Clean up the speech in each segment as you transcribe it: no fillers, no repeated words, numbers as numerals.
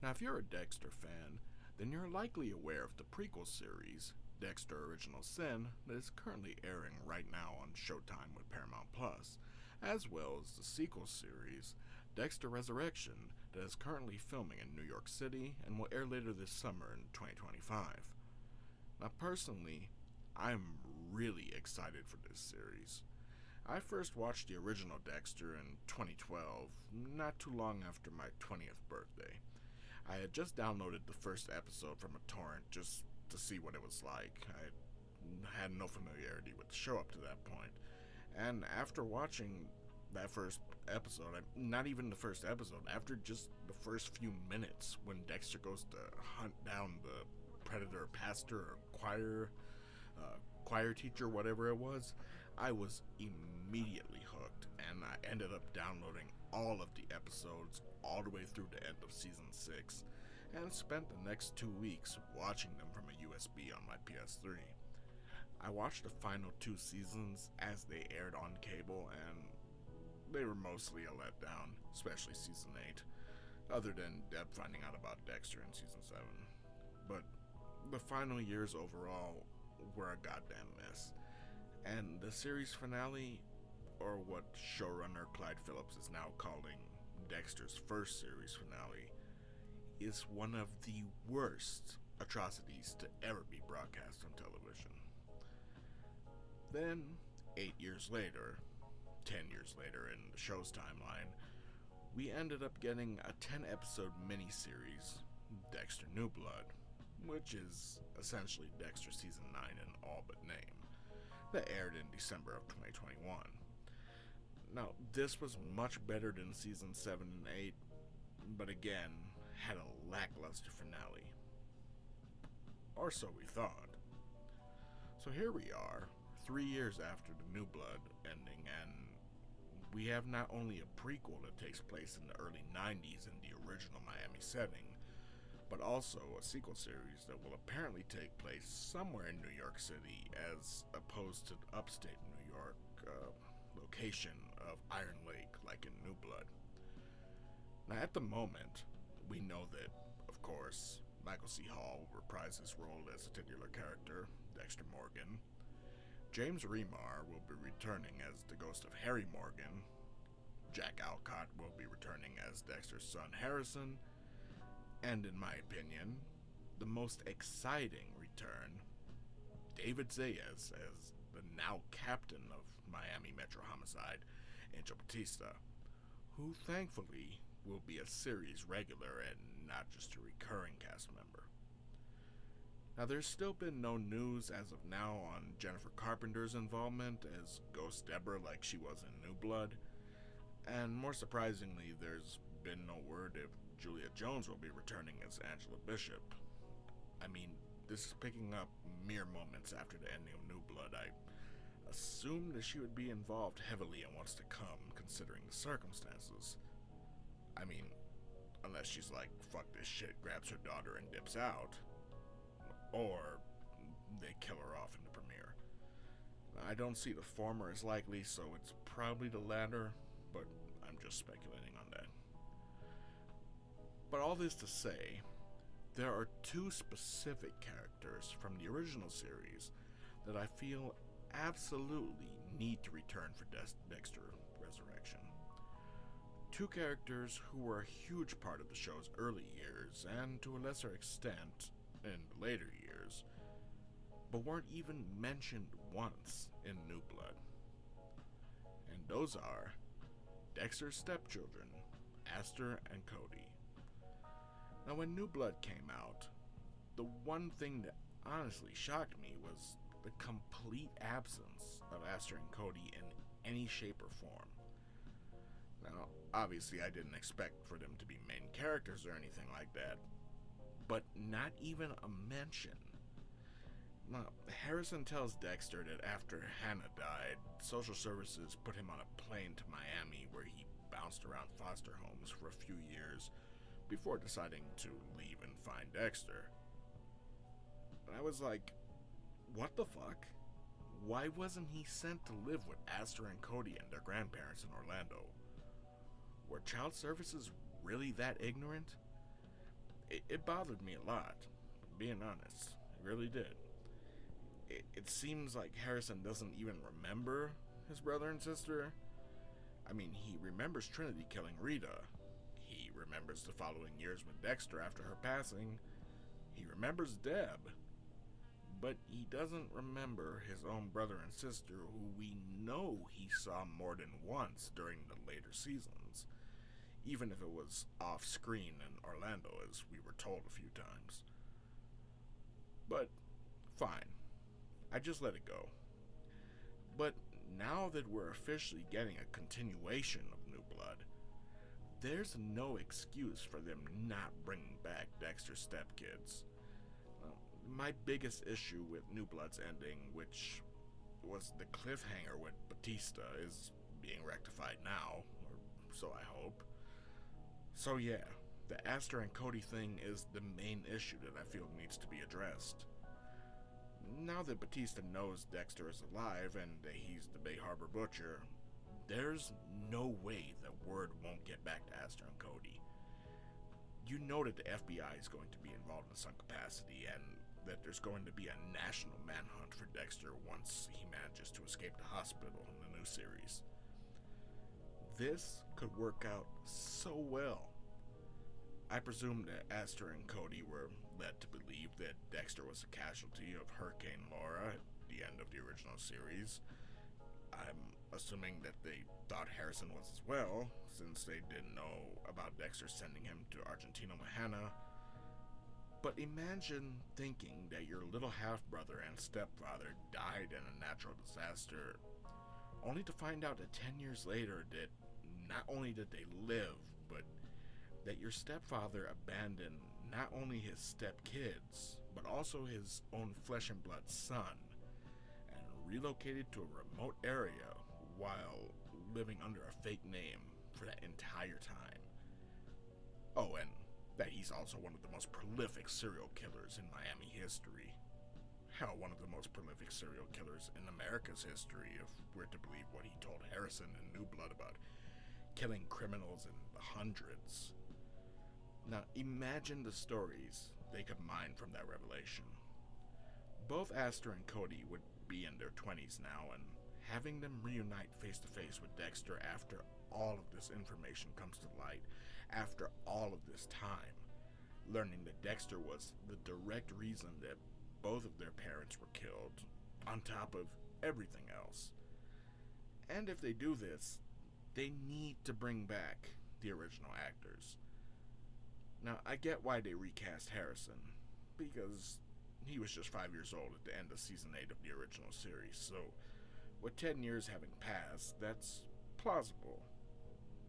Now, if you're a Dexter fan, then you're likely aware of the prequel series, Dexter Original Sin, that is currently airing right now on Showtime with Paramount Plus, as well as the sequel series, Dexter Resurrection, that is currently filming in New York City and will air later this summer in 2025. Now, personally, I'm really excited for this series. I first watched the original Dexter in 2012, not too long after my 20th birthday. I had just downloaded the first episode from a torrent just to see what it was like. I had no familiarity with the show up to that point. And after watching that first episode, not even the first episode, after just the first few minutes when Dexter goes to hunt down the predator pastor or choir teacher, whatever it was, I was immediately hooked, and I ended up downloading all of the episodes all the way through the end of season 6, and spent the next 2 weeks watching them from a USB on my PS3. I watched the final 2 seasons as they aired on cable, and they were mostly a letdown, especially season 8, other than Deb finding out about Dexter in season 7. But the final years overall were a goddamn mess. And the series finale, or what showrunner Clyde Phillips is now calling Dexter's first series finale, is one of the worst atrocities to ever be broadcast on television. Then, 8 years later, 10 years later in the show's timeline, we ended up getting a 10-episode miniseries, Dexter New Blood, which is essentially Dexter Season 9 in all but name, that aired in December of 2021. Now, this was much better than Season 7 and 8, but again, had a lackluster finale. Or so we thought. So here we are, 3 years after the New Blood ending, and we have not only a prequel that takes place in the early 90s in the original Miami setting, but also a sequel series that will apparently take place somewhere in New York City as opposed to the upstate New York location of Iron Lake like in New Blood. Now at the moment, we know that, of course, Michael C. Hall will reprise his role as the titular character, Dexter Morgan. James Remar will be returning as the ghost of Harry Morgan. Jack Alcott will be returning as Dexter's son Harrison. And in my opinion, the most exciting return, David Zayas as the now captain of Miami Metro Homicide, Angel Batista, who thankfully will be a series regular and not just a recurring cast member. Now, there's still been no news as of now on Jennifer Carpenter's involvement as Ghost Deborah like she was in New Blood, and more surprisingly, there's been no word if Julia Jones will be returning as Angela Bishop. I mean, this is picking up mere moments after the ending of New Blood. I assumed that she would be involved heavily in what's to come, considering the circumstances. I mean, unless she's like, fuck this shit, grabs her daughter and dips out. Or they kill her off in the premiere. I don't see the former as likely, so it's probably the latter, but I'm just speculating on that. But all this to say, there are 2 specific characters from the original series that I feel absolutely need to return for Dexter Resurrection. 2 characters who were a huge part of the show's early years, and to a lesser extent, in the later years, but weren't even mentioned once in New Blood. And those are Dexter's stepchildren, Aster and Cody. Now, when New Blood came out, the one thing that honestly shocked me was the complete absence of Aster and Cody in any shape or form. Now, obviously I didn't expect for them to be main characters or anything like that, but not even a mention. Now, Harrison tells Dexter that after Hannah died, social services put him on a plane to Miami where he bounced around foster homes for a few years before deciding to leave and find Dexter. And I was like, what the fuck? Why wasn't he sent to live with Aster and Cody and their grandparents in Orlando? Were child services really that ignorant? It bothered me a lot, being honest. It really did. It seems like Harrison doesn't even remember his brother and sister. I mean, he remembers Trinity killing Rita. He remembers the following years with Dexter after her passing. He remembers Deb. But he doesn't remember his own brother and sister, who we know he saw more than once during the later seasons, even if it was off screen in Orlando, as we were told a few times. But fine, I just let it go. But now that we're officially getting a continuation of New Blood, there's no excuse for them not bringing back Dexter's stepkids. My biggest issue with New Blood's ending, which was the cliffhanger with Batista, is being rectified now, or so I hope. So yeah, the Aster and Cody thing is the main issue that I feel needs to be addressed. Now that Batista knows Dexter is alive and that he's the Bay Harbor Butcher, there's no way that word won't get back to Aster and Cody. You know that the FBI is going to be involved in some capacity, and that there's going to be a national manhunt for Dexter once he manages to escape the hospital in the new series. This could work out so well. I presume that Aster and Cody were led to believe that Dexter was a casualty of Hurricane Laura at the end of the original series. I'm assuming that they thought Harrison was as well, since they didn't know about Dexter sending him to Argentina Mahana. But imagine thinking that your little half-brother and stepfather died in a natural disaster, only to find out that 10 years later that not only did they live, but that your stepfather abandoned not only his stepkids, but also his own flesh and blood son, and relocated to a remote area while living under a fake name for that entire time. Oh, and that he's also one of the most prolific serial killers in Miami history. Hell, one of the most prolific serial killers in America's history, if we're to believe what he told Harrison in New Blood about killing criminals in the hundreds. Now, imagine the stories they could mine from that revelation. Both Aster and Cody would be in their 20s now, and having them reunite face-to-face with Dexter after all of this information comes to light, after all of this time, learning that Dexter was the direct reason that both of their parents were killed, on top of everything else. And if they do this, they need to bring back the original actors. Now, I get why they recast Harrison, because he was just 5 years old at the end of Season 8 of the original series, so with 10 years having passed, that's plausible.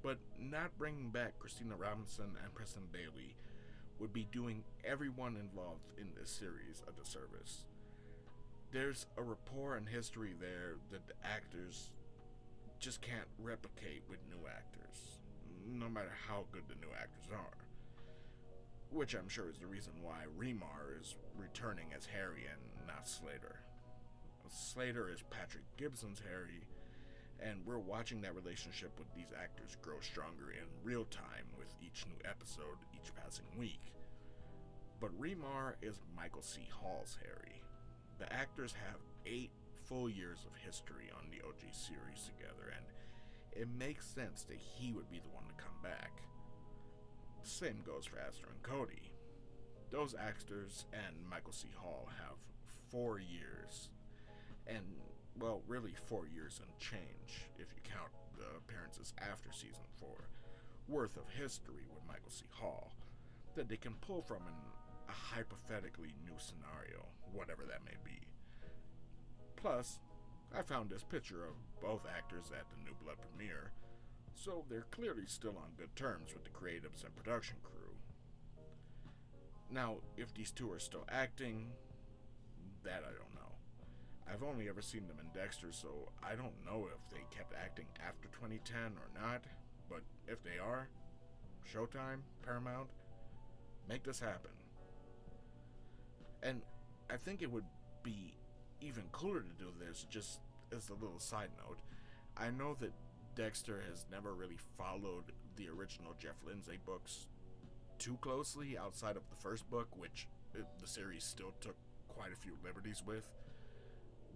But not bringing back Christina Robinson and Preston Bailey would be doing everyone involved in this series a disservice. There's a rapport and history there that the actors just can't replicate with new actors, no matter how good the new actors are. Which I'm sure is the reason why Remar is returning as Harry and not Slater. Slater is Patrick Gibson's Harry, and we're watching that relationship with these actors grow stronger in real time with each new episode, each passing week. But Remar is Michael C. Hall's Harry. The actors have 8 full years of history on the OG series together, and it makes sense that he would be the one to come back. Same goes for Aster and Cody. Those actors and Michael C. Hall have 4 years, and, well, really 4 years and change, if you count the appearances after Season 4, worth of history with Michael C. Hall, that they can pull from in a hypothetically new scenario, whatever that may be. Plus, I found this picture of both actors at the New Blood premiere, so they're clearly still on good terms with the creatives and production crew. Now, if these two are still acting, that I don't know. I've only ever seen them in Dexter, so I don't know if they kept acting after 2010 or not, but if they are, Showtime, Paramount, make this happen. And I think it would be even cooler to do this, just as a little side note. I know that Dexter has never really followed the original Jeff Lindsay books too closely outside of the first book, which the series still took quite a few liberties with.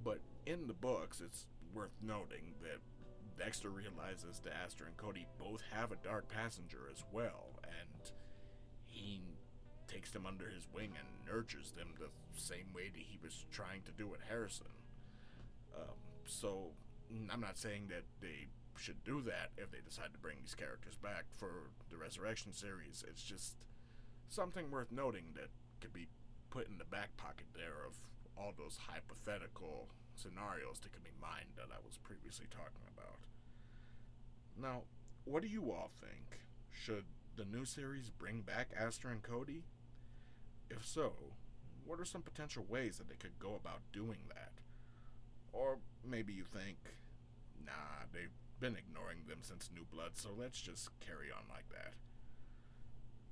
But in the books, it's worth noting that Dexter realizes that Aster and Cody both have a dark passenger as well, and he takes them under his wing and nurtures them the same way that he was trying to do with Harrison. So, I'm not saying that they should do that if they decide to bring these characters back for the Resurrection series. It's just something worth noting that could be put in the back pocket there of all those hypothetical scenarios that could be mined that I was previously talking about. Now, what do you all think? Should the new series bring back Aster and Cody? If so, what are some potential ways that they could go about doing that? Or maybe you think, nah, they've been ignoring them since New Blood, so let's just carry on like that.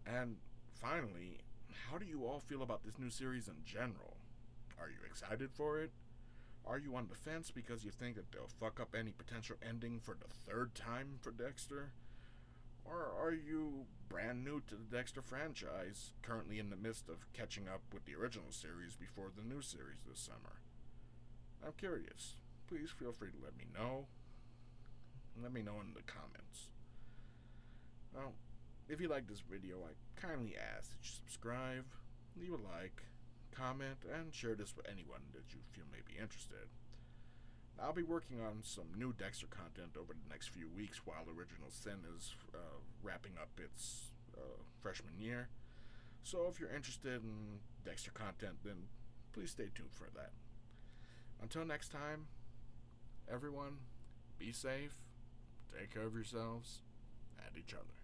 And finally, how do you all feel about this new series in general? Are you excited for it? Are you on the fence because you think that they'll fuck up any potential ending for the third time for Dexter? Or are you brand new to the Dexter franchise, currently in the midst of catching up with the original series before the new series this summer? I'm curious. Please feel free to let me know. Let me know in the comments. Now, if you like this video, I kindly ask that you subscribe, leave a like, comment, and share this with anyone that you feel may be interested. I'll be working on some new Dexter content over the next few weeks while Original Sin is wrapping up its freshman year. So if you're interested in Dexter content, then please stay tuned for that. Until next time, everyone, be safe, take care of yourselves, and each other.